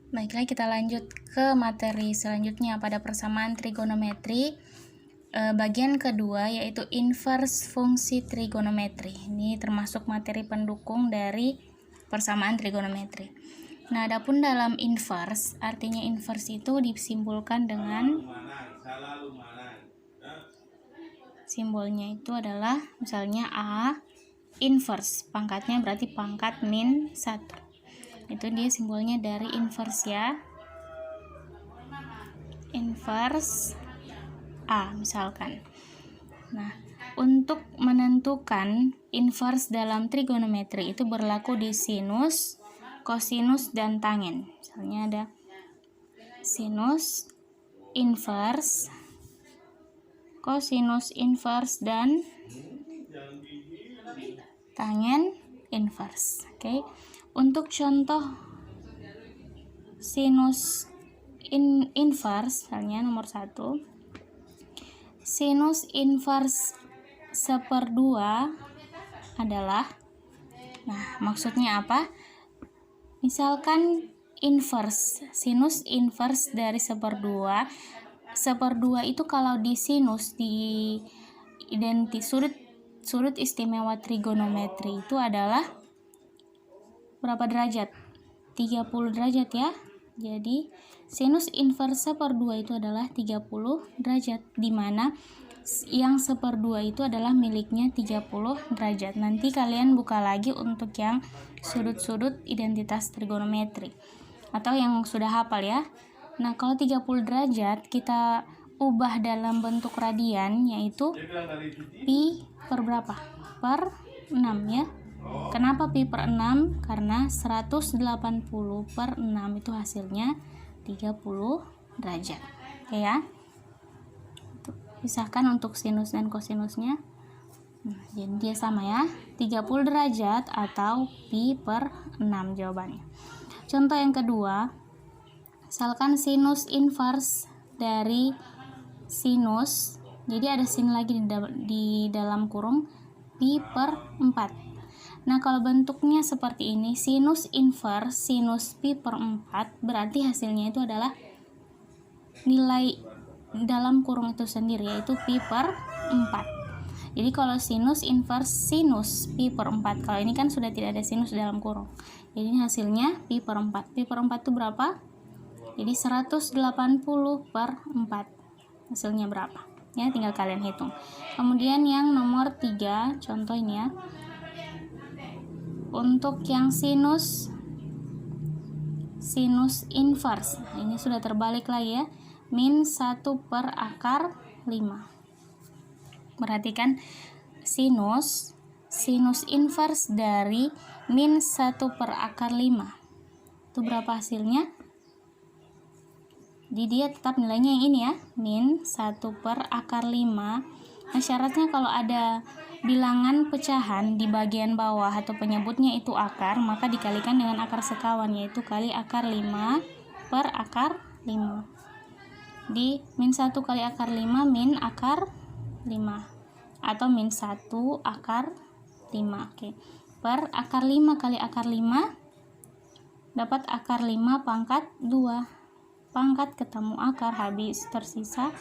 Baiklah, kita lanjut ke materi selanjutnya pada persamaan trigonometri bagian kedua, yaitu inverse fungsi trigonometri. Ini termasuk materi pendukung dari persamaan trigonometri. Nah, adapun dalam inverse, artinya inverse itu disimbolkan dengan simbolnya itu adalah misalnya A inverse, pangkatnya berarti pangkat min 1. Itu dia simbolnya dari inverse ya. Inverse A misalkan. Nah, untuk menentukan inverse dalam trigonometri itu berlaku di sinus, kosinus, dan tangen. Misalnya ada sinus inverse, kosinus inverse, dan tangen inverse. Oke. Untuk contoh sinus inverse, misalnya nomor 1, sinus inverse 1/2 adalah, nah maksudnya apa? Misalkan inverse, sinus inverse dari 1/2 itu kalau di sinus, di sudut istimewa trigonometri itu adalah berapa derajat? 30 derajat ya. Jadi sinus inverse 1/2 itu adalah 30 derajat, di mana yang 1/2 itu adalah miliknya 30 derajat. Nanti kalian buka lagi untuk yang sudut-sudut identitas trigonometri atau yang sudah hafal ya. Nah, kalau 30 derajat kita ubah dalam bentuk radian, yaitu pi per berapa? Per 6 ya. Kenapa pi per 6? Karena 180 per 6 itu hasilnya 30 derajat. Oke ya. Pisahkan untuk sinus dan kosinusnya. Nah, jadi dia sama ya. 30 derajat atau pi per 6 jawabannya. Contoh yang kedua, misalkan sinus inverse dari sinus. Jadi ada sin lagi di dalam kurung pi per 4. Nah, kalau bentuknya seperti ini, sinus inverse sinus pi per 4, berarti hasilnya itu adalah nilai dalam kurung itu sendiri, yaitu pi per 4. Jadi kalau sinus inverse sinus pi per 4, kalau ini kan sudah tidak ada sinus dalam kurung. Jadi ini hasilnya pi per 4. Pi per 4 itu berapa? Jadi 180 per 4. Hasilnya berapa? Ya, tinggal kalian hitung. Kemudian yang nomor 3, contoh ini ya. Untuk yang sinus inverse, nah, ini sudah terbalik lagi ya, min 1 per akar 5. Perhatikan, sinus inverse dari min 1 per akar 5 itu berapa hasilnya? Jadi dia tetap nilainya yang ini ya, min 1 per akar 5. Nah, syaratnya kalau ada bilangan pecahan di bagian bawah atau penyebutnya itu akar, maka dikalikan dengan akar sekawan, yaitu kali akar 5 per akar 5. Di min 1 kali akar 5 min akar 5 atau min 1 akar 5. Oke. Per akar 5 kali akar 5 dapat akar 5 pangkat 2. Pangkat ketemu akar, habis tersisa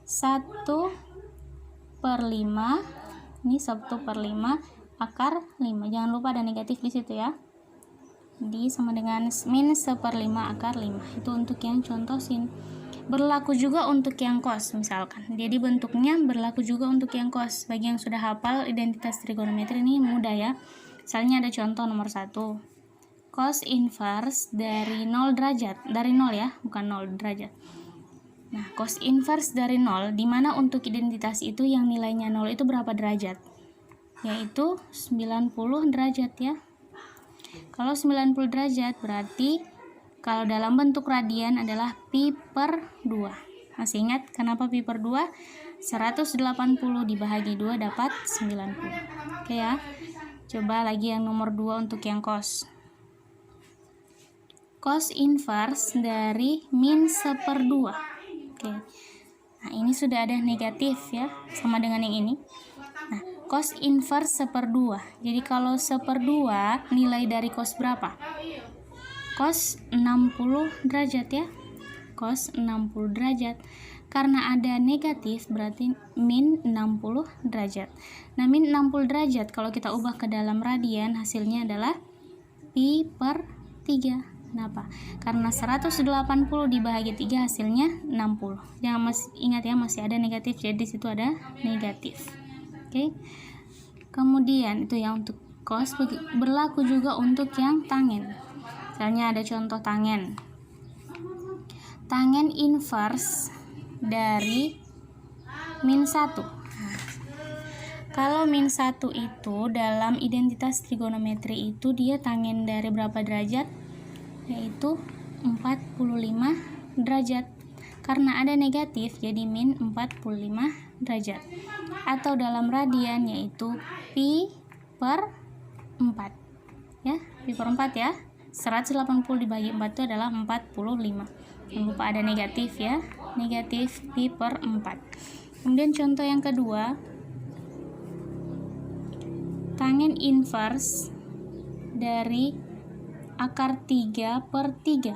1 per 5. Ini 1 per 5 akar 5. Jangan lupa ada negatif di situ ya. Di sama dengan min 1/5 akar 5. Itu untuk yang contoh sin. Berlaku juga untuk yang cos misalkan. Jadi bentuknya berlaku juga untuk yang cos. Bagi yang sudah hafal identitas trigonometri ini mudah ya. Misalnya ada contoh nomor 1. Cos inverse dari 0 derajat. Dari 0 ya, bukan 0 derajat. Nah, cos inverse dari 0, dimana untuk identitas itu yang nilainya 0 itu berapa derajat? Yaitu 90 derajat ya. Kalau 90 derajat berarti kalau dalam bentuk radian adalah pi per 2. Masih ingat kenapa pi per 2? 180 dibagi 2 dapat 90. Oke ya. Coba lagi yang nomor 2 untuk yang cos. Cos inverse dari min 1/2. Oke. Nah, ini sudah ada negatif ya, sama dengan yang ini. Nah, cos inverse 1/2. Jadi kalau 1/2 nilai dari cos berapa? cos 60 derajat ya. Cos 60 derajat. Karena ada negatif berarti min 60 derajat. Nah, min 60 derajat kalau kita ubah ke dalam radian hasilnya adalah pi per 3. Kenapa? Karena 180 dibagi 3 hasilnya 60. Jangan ingat ya, masih ada negatif, jadi di situ ada negatif. Oke. Kemudian itu ya untuk cos, berlaku juga untuk yang tangen. Misalnya ada contoh tangen. Tangen inverse dari min 1. Nah, kalau min 1 itu dalam identitas trigonometri itu dia tangen dari berapa derajat? Yaitu 45 derajat. Karena ada negatif jadi min 45 derajat. Atau dalam radian yaitu pi per 4. Ya, pi per 4 ya. 180 dibagi 4 itu adalah 45. Jangan lupa ada negatif ya. Negatif pi per 4. Kemudian contoh yang kedua, tangen inverse dari akar 3 per 3.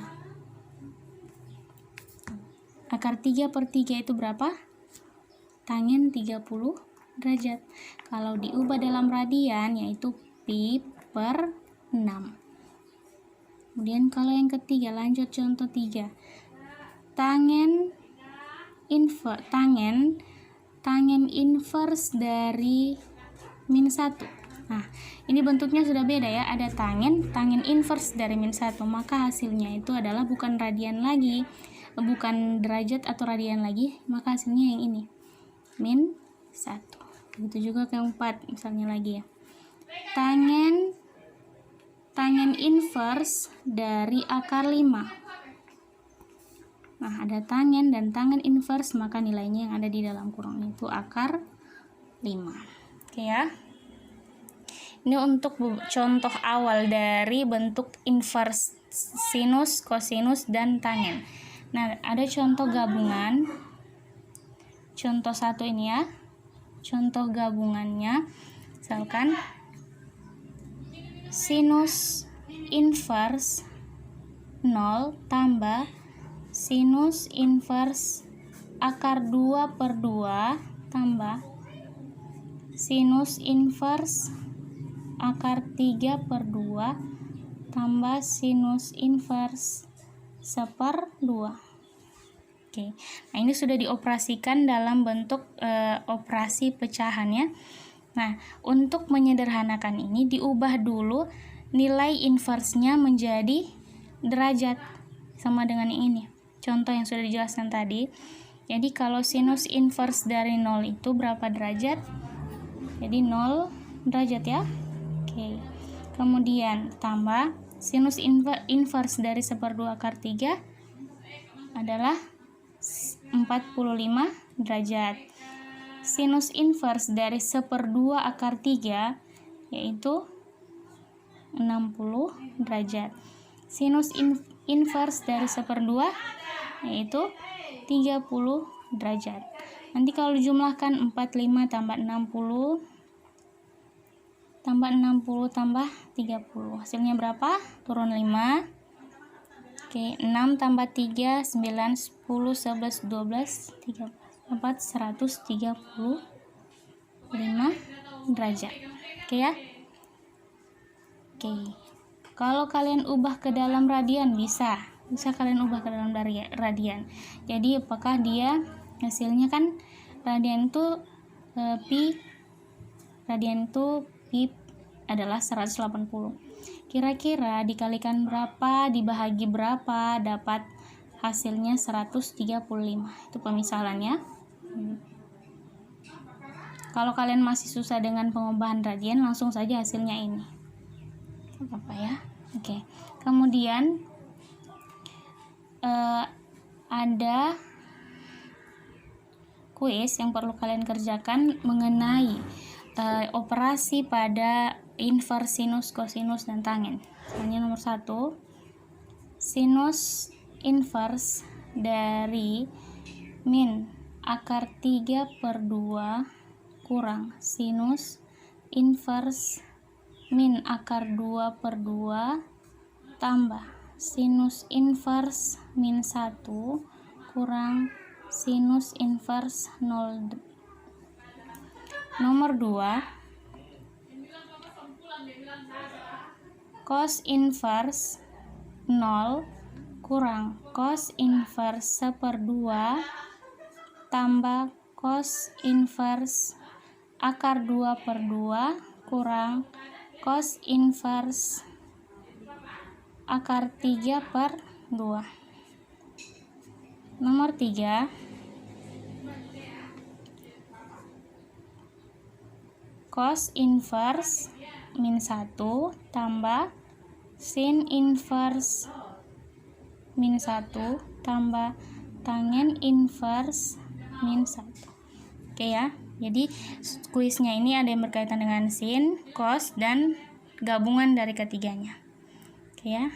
Akar 3 per 3 itu berapa? Tangen 30 derajat. Kalau diubah dalam radian yaitu pi per 6. Kemudian kalau yang ketiga, lanjut contoh 3. Tangen inverse dari min 1. Nah, ini bentuknya sudah beda ya. Ada tangen inverse dari min 1. Maka hasilnya itu adalah bukan radian lagi, bukan derajat atau radian lagi, maka hasilnya yang ini. Min 1. Begitu juga ke yang 4 misalnya lagi ya. Tangen inverse dari akar 5. Nah, ada tangen dan tangen inverse, maka nilainya yang ada di dalam kurung itu akar 5. Oke ya. Ini untuk contoh awal dari bentuk inverse sinus, kosinus, dan tangen. Nah, ada contoh gabungan. Contoh 1 ini ya. Contoh gabungannya, misalkan sinus inverse 0 tambah sinus inverse akar 2 per 2 tambah sinus inverse akar 3 per 2 tambah sinus inverse 1/2. Oke. Nah, ini sudah dioperasikan dalam bentuk operasi pecahan ya. Nah, untuk menyederhanakan ini diubah dulu nilai inverse-nya menjadi derajat sama dengan yang ini. Contoh yang sudah dijelaskan tadi. Jadi kalau sinus inverse dari 0 itu berapa derajat? Jadi 0 derajat ya. Oke. Kemudian tambah sinus inverse dari 1/2 akar 3 adalah 45 derajat. Sinus inverse dari 1/2 akar 3 yaitu 60 derajat. Sinus inverse dari 1/2 yaitu 30 derajat. Nanti kalau dijumlahkan 45 tambah 60 tambah 60 tambah 30. Hasilnya berapa? Turun 5. Oke, 6 tambah 3 9 10 11 12 13 dapat 135 derajat. Oke ya. Oke. Kalau kalian ubah ke dalam radian bisa kalian ubah ke dalam radian. Jadi apakah dia hasilnya kan radian itu pi adalah 180. Kira-kira dikalikan berapa dibahagi berapa dapat hasilnya 135. Itu pemisalannya. Kalau kalian masih susah dengan pengubahan radian, langsung saja hasilnya ini. Apa ya? Oke. Kemudian ada kuis yang perlu kalian kerjakan mengenai operasi pada inverse sinus, kosinus, dan tangen. Misalnya nomor 1, sinus inverse dari min akar 3 per 2 kurang sinus inverse min akar 2 per 2 tambah sinus inverse min 1 kurang sinus inverse 0. Nomor 2, cos inverse 0 kurang cos inverse 1/2 tambah cos inverse akar 2/2 kurang cos inverse akar 3/2. Nomor 3, cos inverse min 1 tambah sin inverse min 1 tambah tangen inverse min 1. Oke ya, jadi kuisnya ini ada yang berkaitan dengan sin, cos, dan gabungan dari ketiganya. Oke ya.